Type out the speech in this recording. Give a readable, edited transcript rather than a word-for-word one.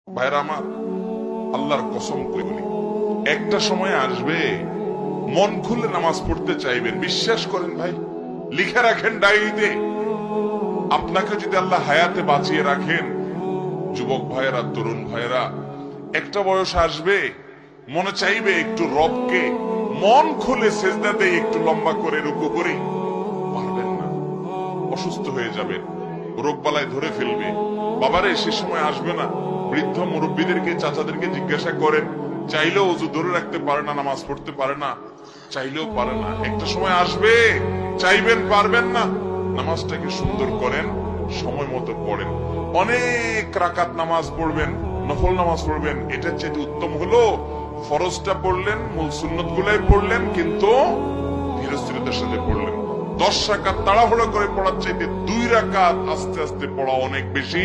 ভাইরা আমার, আল্লাহর কসম করে বলি, একটা সময় আসবে মন খুলে নামাজ পড়তে চাইবেন। বিশ্বাস করেন ভাই, লিখে রাখেন ডায়েরিতে। আপনাকে যদি আল্লাহ হায়াতে বাঁচিয়ে রাখেন, যুবক ভাইয়েরা, তরুণ ভাইয়েরা, একটা বয়স আসবে মনে চাইবে একটু রবকে মন খুলে সেজদা দেই, একটু লম্বা করে রুকু করি। পারবেন না, অসুস্থ হয়ে যাবেন, রোগবালায় ধরে ফেলবে। বাবারে, সে সময় আসবে না? বৃদ্ধ মুরব্বীদেরকে, চাচাদেরকে জিজ্ঞাসা করেন, চাইলেও অজু ধরে রাখতে পারে না, নামাজ পড়তে পারে না, চাইলেও পারে না। একটা সময় আসবে চাইবেন, পারবেন না। নামাজটাকে সুন্দর করেন, সময় মতো পড়েন, অনেক রাকাত নামাজ পড়বেন, নফল নামাজ পড়বেন। এটার চেয়ে উত্তম হলো ফরজটা পড়লেন, মূল সুন্নত গুলাই পড়লেন, কিন্তু ধীরস্থিরতার সাথে পড়লেন। 10 রাকাত তাড়াহুড়ো করে পড়ার চাইতে 2 রাকাত আস্তে আস্তে পড়া অনেক বেশি